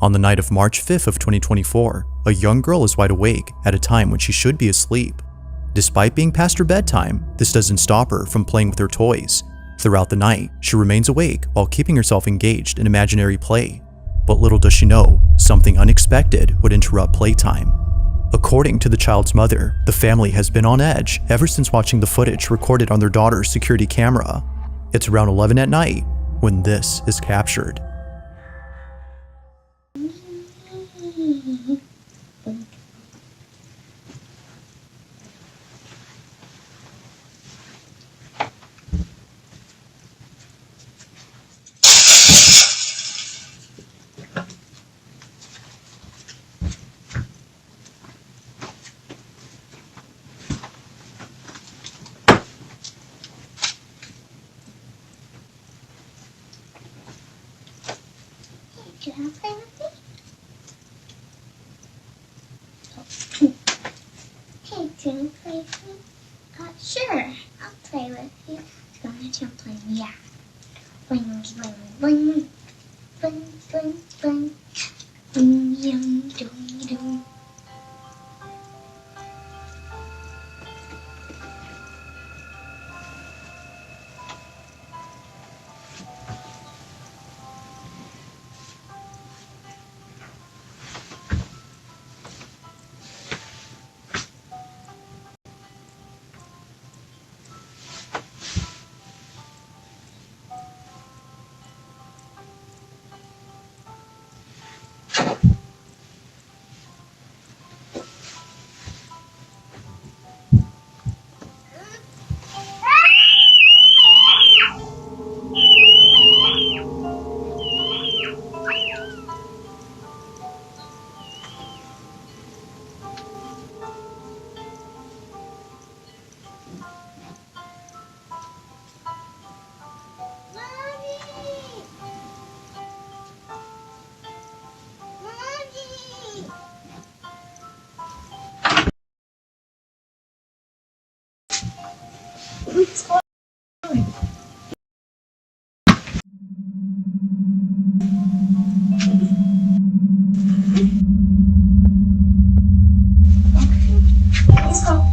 On the night of March 5th of 2024, a young girl is wide awake at a time when she should be asleep. Despite being past her bedtime, this doesn't stop her from playing with her toys. Throughout the night, she remains awake while keeping herself engaged in imaginary play. But little does she know, something unexpected would interrupt playtime. According to the child's mother, the family has been on edge ever since watching the footage recorded on their daughter's security camera. It's around 11 at night when this is captured. Can I play with you? Hey, do you want to play with me? Sure, I'll play with you. Go on the trampoline, yeah. Bling, bling, bling. Bling, bling, bling. Bing, yum, dong, dong. What's going on?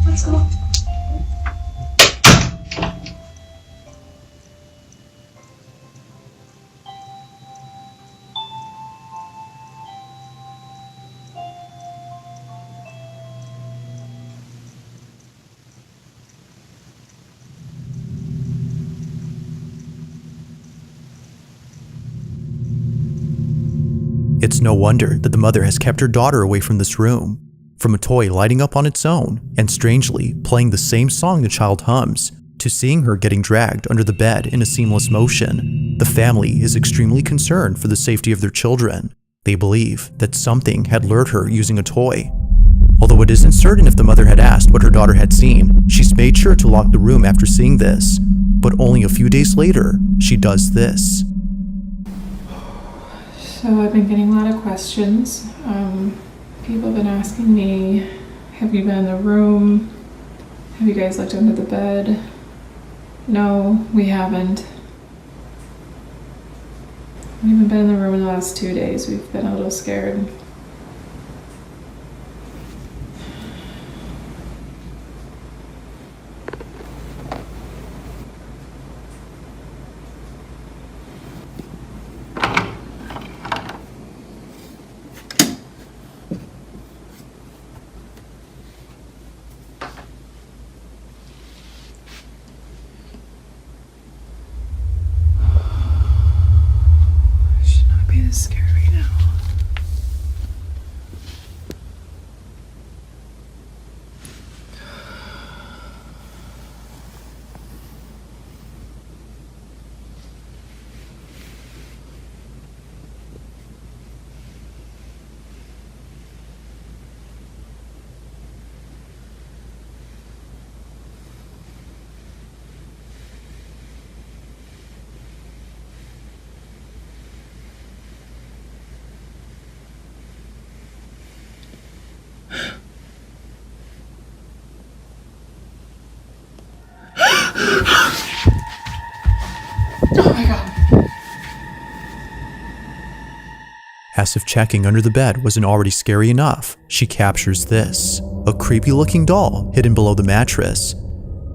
Let's go. It's no wonder that the mother has kept her daughter away from this room. From a toy lighting up on its own and strangely playing the same song the child hums, to seeing her getting dragged under the bed in a seamless motion, the family is extremely concerned for the safety of their children. They believe that something had lured her using a toy. Although it isn't certain if the mother had asked what her daughter had seen, she's made sure to lock the room after seeing this. But only a few days later, she does this. So I've been getting a lot of questions. People have been asking me, have you been in the room? Have you guys looked under the bed? No, we haven't. We haven't been in the room in the last 2 days. We've been a little scared. Scared right now. As if checking under the bed wasn't already scary enough, she captures this, a creepy looking doll hidden below the mattress.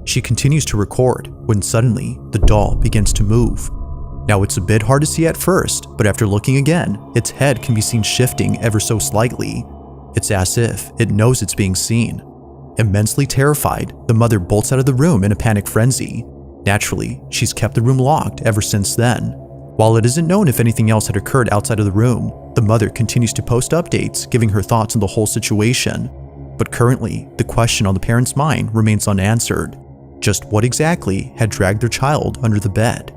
She continues to record when suddenly the doll begins to move. Now it's a bit hard to see at first, but after looking again, its head can be seen shifting ever so slightly. It's as if it knows it's being seen. Immensely terrified, the mother bolts out of the room in a panic frenzy. Naturally, she's kept the room locked ever since then. While it isn't known if anything else had occurred outside of the room, the mother continues to post updates giving her thoughts on the whole situation. But currently, the question on the parents' mind remains unanswered. Just what exactly had dragged their child under the bed?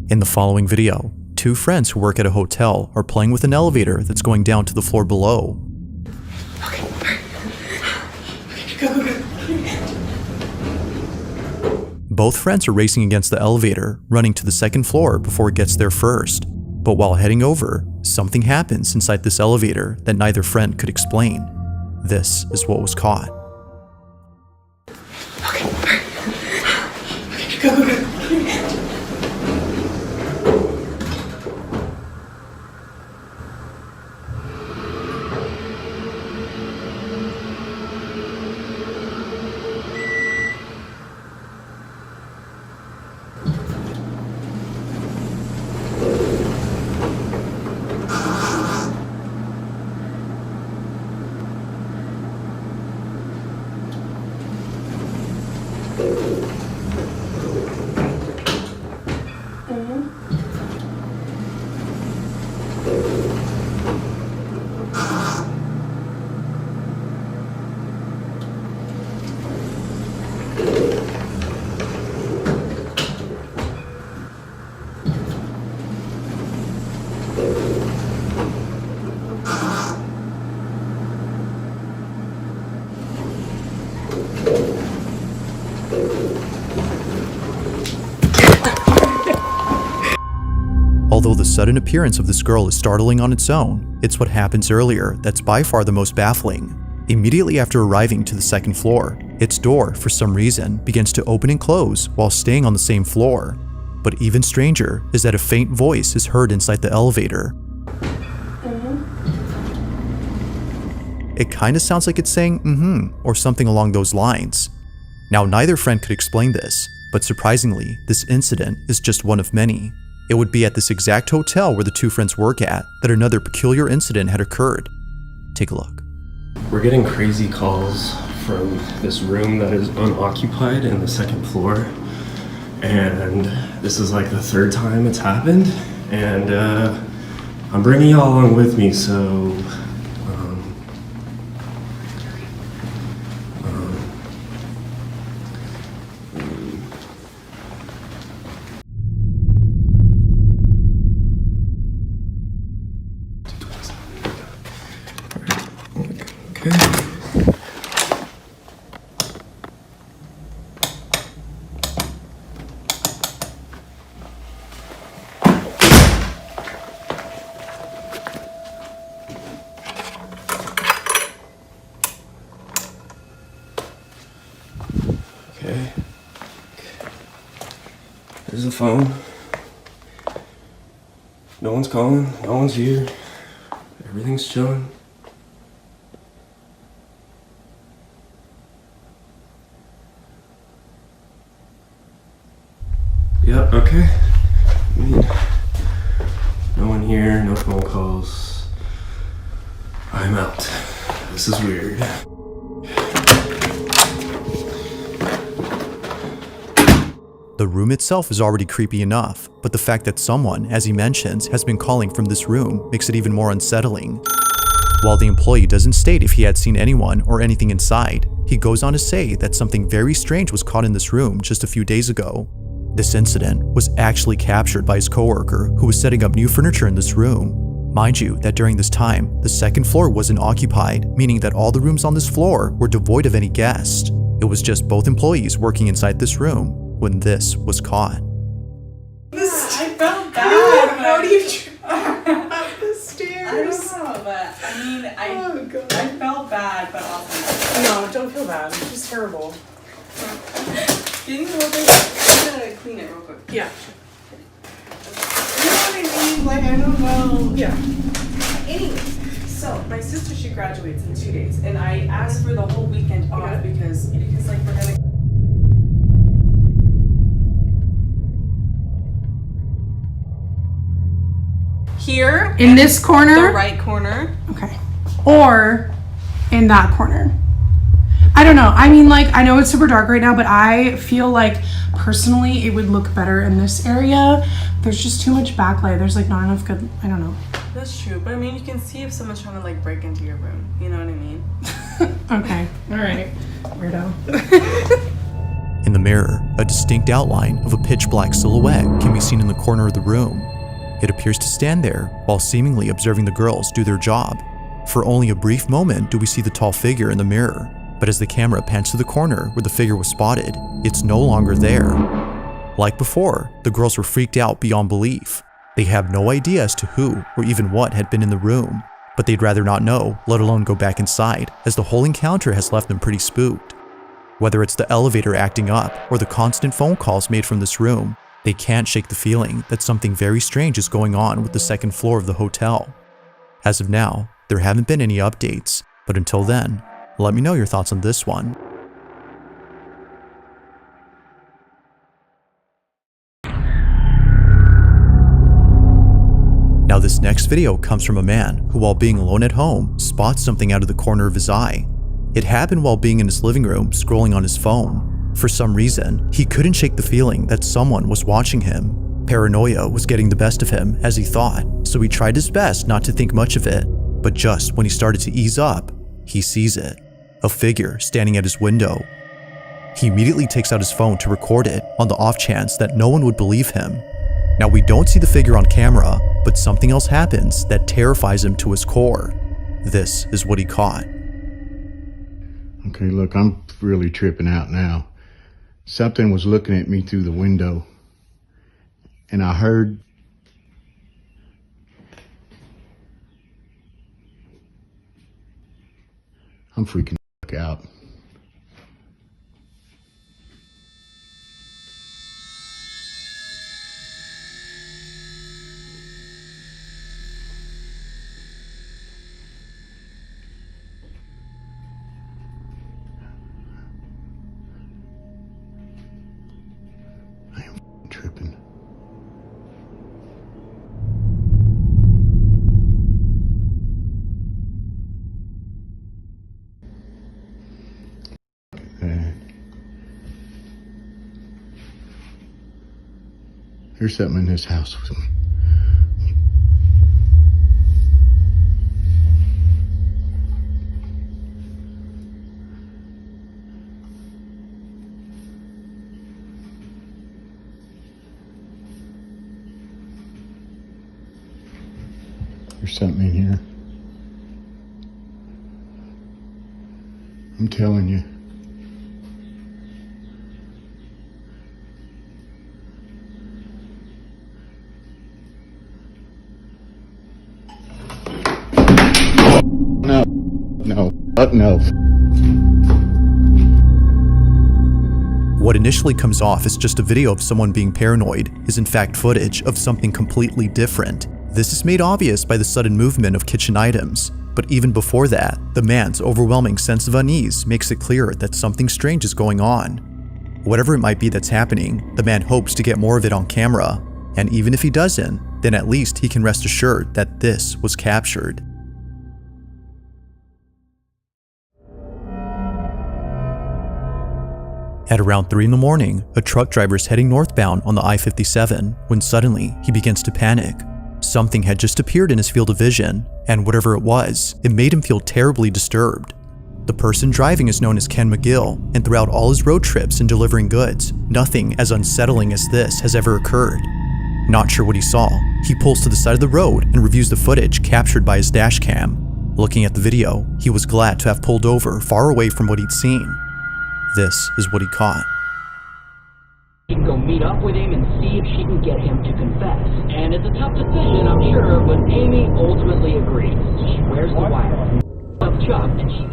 In the following video, two friends who work at a hotel are playing with an elevator that's going down to the floor below. Go. Both friends are racing against the elevator, running to the second floor before it gets there first. But while heading over, something happens inside this elevator that neither friend could explain. This is what was caught. Go. Although the sudden appearance of this girl is startling on its own, it's what happens earlier that's by far the most baffling. Immediately after arriving to the second floor, its door, for some reason, begins to open and close while staying on the same floor. But even stranger is that a faint voice is heard inside the elevator. It kinda sounds like it's saying or something along those lines. Now neither friend could explain this, but surprisingly, this incident is just one of many. It would be at this exact hotel where the two friends work at that another peculiar incident had occurred. Take a look. We're getting crazy calls from this room that is unoccupied in the second floor. And this is like the third time it's happened. And I'm bringing y'all along with me, so... Okay. There's the phone. No one's calling, no one's here. Everything's chilling. Yep, okay. I mean, no one here, no phone calls. I'm out. This is weird. The room itself is already creepy enough, but the fact that someone, as he mentions, has been calling from this room makes it even more unsettling. While the employee doesn't state if he had seen anyone or anything inside, he goes on to say that something very strange was caught in this room just a few days ago. This incident was actually captured by his coworker who was setting up new furniture in this room. Mind you that during this time, the second floor wasn't occupied, meaning that all the rooms on this floor were devoid of any guests. It was just both employees working inside this room when this was caught. I felt bad. How do you up the stairs? I don't know, but I mean, I felt bad, but also No, don't feel bad. It's just terrible. Can you hold it? I'm gonna clean it real quick. Yeah. You know what I mean? Like, I don't know. Yeah. Anyways, so my sister, she graduates in 2 days, and I asked for the whole weekend off because like we're gonna. Here In this corner? the right corner. Okay. Or in that corner. I don't know. I mean, like, I know it's super dark right now, but I feel like personally it would look better in this area. There's just too much backlight. There's like not enough good, I don't know. That's true, but I mean, you can see if someone's trying to like break into your room. You know what I mean? Okay. All right. Weirdo. In the mirror, a distinct outline of a pitch black silhouette can be seen in the corner of the room. It appears to stand there while seemingly observing the girls do their job. For only a brief moment do we see the tall figure in the mirror, but as the camera pans to the corner where the figure was spotted, it's no longer there. Like before, the girls were freaked out beyond belief. They have no idea as to who or even what had been in the room, but they'd rather not know, let alone go back inside, as the whole encounter has left them pretty spooked. Whether it's the elevator acting up or the constant phone calls made from this room, they can't shake the feeling that something very strange is going on with the second floor of the hotel. As of now, there haven't been any updates, but until then, let me know your thoughts on this one. Now this next video comes from a man who, while being alone at home, spots something out of the corner of his eye. It happened while being in his living room scrolling on his phone. For some reason, he couldn't shake the feeling that someone was watching him. Paranoia was getting the best of him, as he thought, so he tried his best not to think much of it. But just when he started to ease up, he sees it. A figure standing at his window. He immediately takes out his phone to record it on the off chance that no one would believe him. Now we don't see the figure on camera, but something else happens that terrifies him to his core. This is what he caught. Okay, look, I'm really tripping out now. Something was looking at me through the window, and I heard I'm freaking out. I am tripping. There's something in this house with me. There's something in here. I'm telling you. No. What initially comes off as just a video of someone being paranoid is in fact footage of something completely different. This is made obvious by the sudden movement of kitchen items, but even before that, the man's overwhelming sense of unease makes it clear that something strange is going on. Whatever it might be that's happening, the man hopes to get more of it on camera, and even if he doesn't, then at least he can rest assured that this was captured. At around 3 in the morning, a truck driver is heading northbound on the I-57 when suddenly he begins to panic. Something had just appeared in his field of vision, and whatever it was, it made him feel terribly disturbed. The person driving is known as Ken McGill, and throughout all his road trips and delivering goods, nothing as unsettling as this has ever occurred. Not sure what he saw, he pulls to the side of the road and reviews the footage captured by his dash cam. Looking at the video, he was glad to have pulled over far away from what he'd seen. This is what he caught. She can go meet up with him and see if she can get him to confess. And it's a tough decision, I'm sure, but Amy ultimately agrees. She wears the wire of Chuck, and she...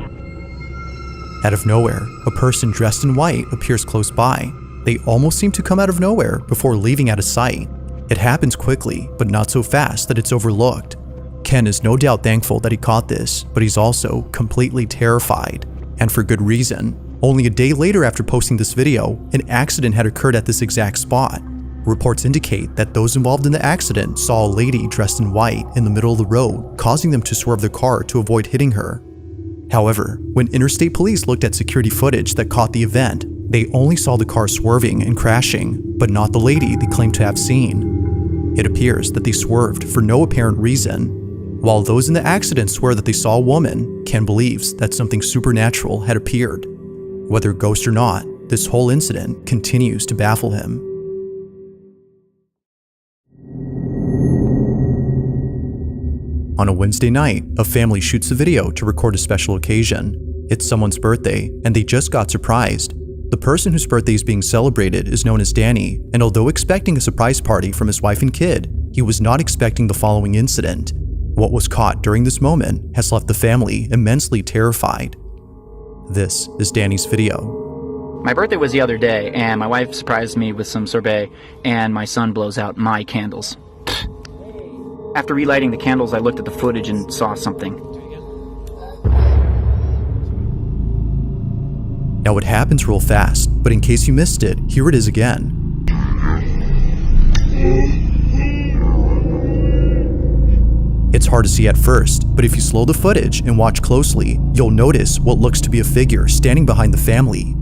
Out of nowhere, a person dressed in white appears close by. They almost seem to come out of nowhere before leaving out of sight. It happens quickly, but not so fast that it's overlooked. Ken is no doubt thankful that he caught this, but he's also completely terrified. And for good reason. Only a day later after posting this video, an accident had occurred at this exact spot. Reports indicate that those involved in the accident saw a lady dressed in white in the middle of the road, causing them to swerve their car to avoid hitting her. However, when interstate police looked at security footage that caught the event, they only saw the car swerving and crashing, but not the lady they claimed to have seen. It appears that they swerved for no apparent reason. While those in the accident swear that they saw a woman, Ken believes that something supernatural had appeared. Whether a ghost or not, this whole incident continues to baffle him. On a Wednesday night, a family shoots a video to record a special occasion. It's someone's birthday, and they just got surprised. The person whose birthday is being celebrated is known as Danny, and although expecting a surprise party from his wife and kid, he was not expecting the following incident. What was caught during this moment has left the family immensely terrified. This is Danny's video. My birthday was the other day, and my wife surprised me with some sorbet, and my son blows out my candles. After relighting the candles, I looked at the footage and saw something. Now it happens real fast, but in case you missed it, here it is again. It's hard to see at first, but if you slow the footage and watch closely, you'll notice what looks to be a figure standing behind the family.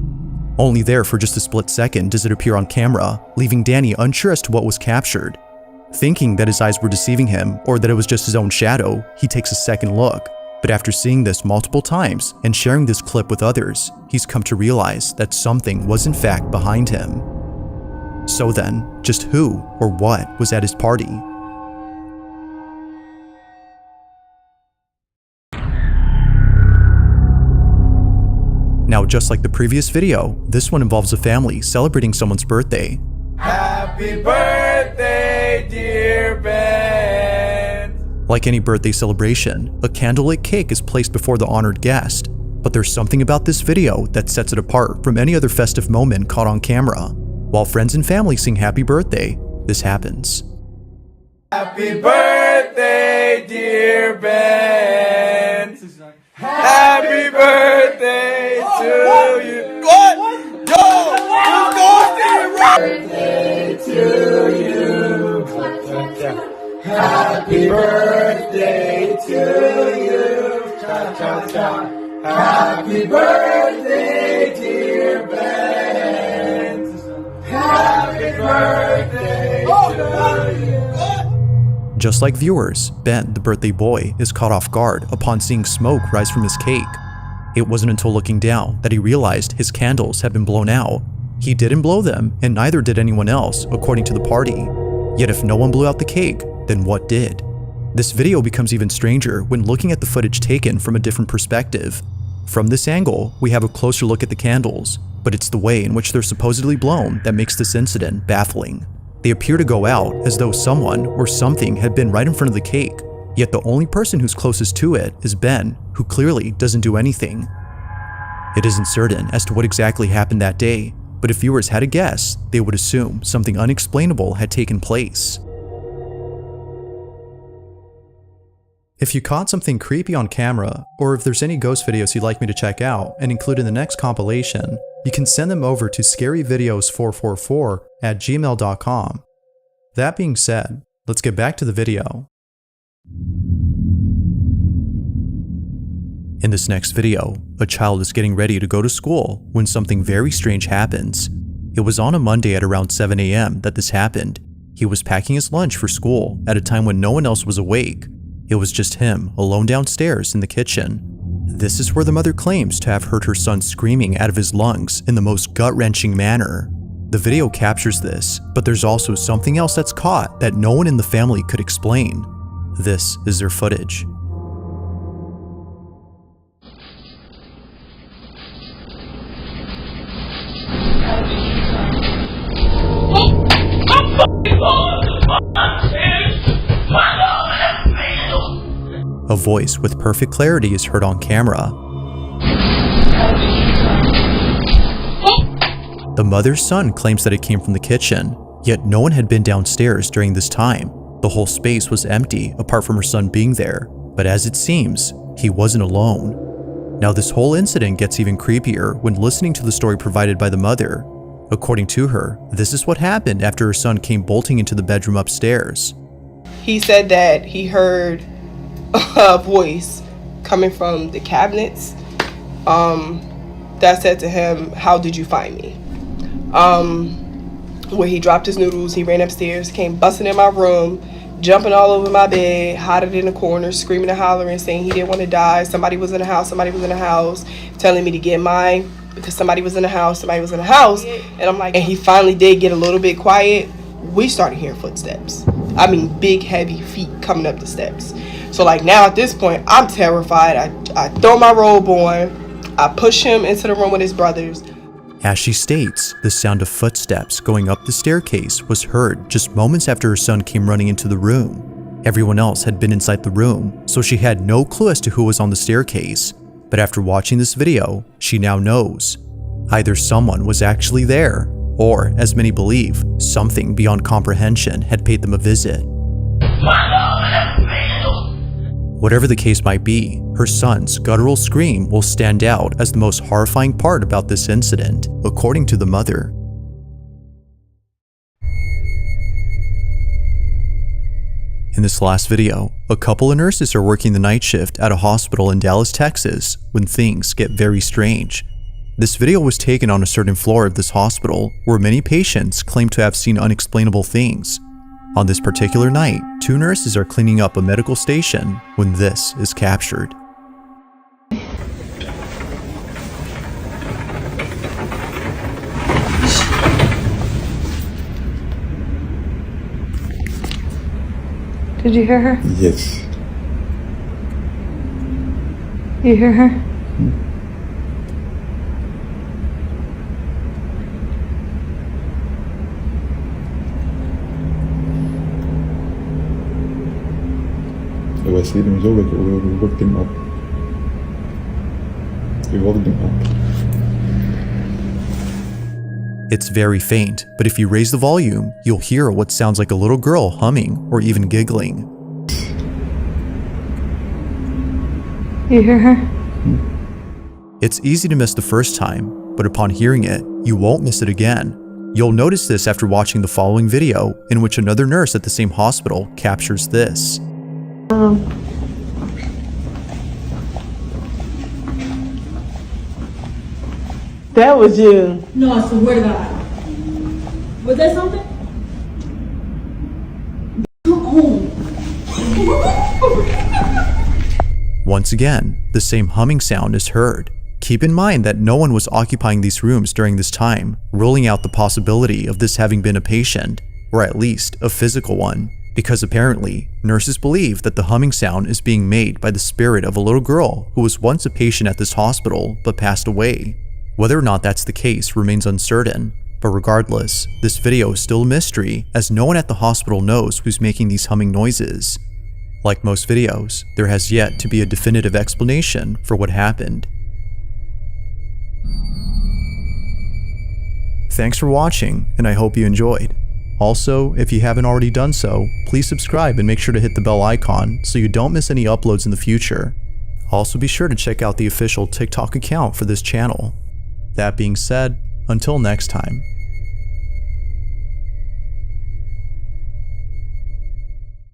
Only there for just a split second does it appear on camera, leaving Danny unsure as to what was captured. Thinking that his eyes were deceiving him or that it was just his own shadow, he takes a second look. But after seeing this multiple times and sharing this clip with others, he's come to realize that something was in fact behind him. So then, just who or what was at his party? Now, just like the previous video, this one involves a family celebrating someone's birthday. Happy birthday, dear Ben! Like any birthday celebration, a candlelit cake is placed before the honored guest. But there's something about this video that sets it apart from any other festive moment caught on camera. While friends and family sing happy birthday, this happens. Happy birthday, dear Ben! Happy birthday to you! What? Yo! Who's going birthday to you! Happy birthday to you! Cha cha cha! Happy birthday, dear Ben! Happy birthday to you! Just like viewers, Ben, the birthday boy, is caught off guard upon seeing smoke rise from his cake. It wasn't until looking down that he realized his candles had been blown out. He didn't blow them, and neither did anyone else, according to the party. Yet if no one blew out the cake, then what did? This video becomes even stranger when looking at the footage taken from a different perspective. From this angle, we have a closer look at the candles, but it's the way in which they're supposedly blown that makes this incident baffling. They appear to go out as though someone or something had been right in front of the cake, yet the only person who's closest to it is Ben, who clearly doesn't do anything. It isn't certain as to what exactly happened that day, but if viewers had a guess, they would assume something unexplainable had taken place. If you caught something creepy on camera, or if there's any ghost videos you'd like me to check out and include in the next compilation, you can send them over to scaryvideos444@gmail.com. That being said, let's get back to the video. In this next video, a child is getting ready to go to school when something very strange happens. It was on a Monday at around 7 a.m. that this happened. He was packing his lunch for school at a time when no one else was awake. It was just him, alone downstairs in the kitchen. This is where the mother claims to have heard her son screaming out of his lungs in the most gut-wrenching manner. The video captures this, but there's also something else that's caught that no one in the family could explain. This is their footage. A voice with perfect clarity is heard on camera. The mother's son claims that it came from the kitchen, yet no one had been downstairs during this time. The whole space was empty apart from her son being there, but as it seems, he wasn't alone. Now this whole incident gets even creepier when listening to the story provided by the mother. According to her, this is what happened after her son came bolting into the bedroom upstairs. He said that he heard a voice coming from the cabinets that said to him, "How did you find me?" Where he dropped his noodles, he ran upstairs, came busting in my room, jumping all over my bed, hiding in the corner, screaming and hollering, saying he didn't want to die. Somebody was in the house, telling me to get mine because somebody was in the house. And I'm like, and he finally did get a little bit quiet. We started hearing footsteps. I mean, big, heavy feet coming up the steps. So like now at this point, I'm terrified. I throw my robe on. I push him into the room with his brothers. As she states, the sound of footsteps going up the staircase was heard just moments after her son came running into the room. Everyone else had been inside the room, so she had no clue as to who was on the staircase. But after watching this video, she now knows. Either someone was actually there, or, as many believe, something beyond comprehension had paid them a visit. Whatever the case might be, her son's guttural scream will stand out as the most horrifying part about this incident, according to the mother. In this last video, a couple of nurses are working the night shift at a hospital in Dallas, Texas, when things get very strange. This video was taken on a certain floor of this hospital where many patients claim to have seen unexplainable things. On this particular night, two nurses are cleaning up a medical station when this is captured. Did you hear her? Yes. You hear her? Jag ser dem så mycket och vi woke them up. We woke them up. It's very faint, but if you raise the volume, you'll hear what sounds like a little girl humming or even giggling. You hear her? It's easy to miss the first time, but upon hearing it, you won't miss it again. You'll notice this after watching the following video, in which another nurse at the same hospital captures this. That was you. No, I swear to God. Was that something? Come on. Once again, the same humming sound is heard. Keep in mind that no one was occupying these rooms during this time, ruling out the possibility of this having been a patient, or at least a physical one, because apparently, nurses believe that the humming sound is being made by the spirit of a little girl who was once a patient at this hospital but passed away. Whether or not that's the case remains uncertain, but regardless, this video is still a mystery as no one at the hospital knows who's making these humming noises. Like most videos, there has yet to be a definitive explanation for what happened. Thanks for watching, and I hope you enjoyed. Also, if you haven't already done so, please subscribe and make sure to hit the bell icon so you don't miss any uploads in the future. Also be sure to check out the official TikTok account for this channel. That being said, until next time.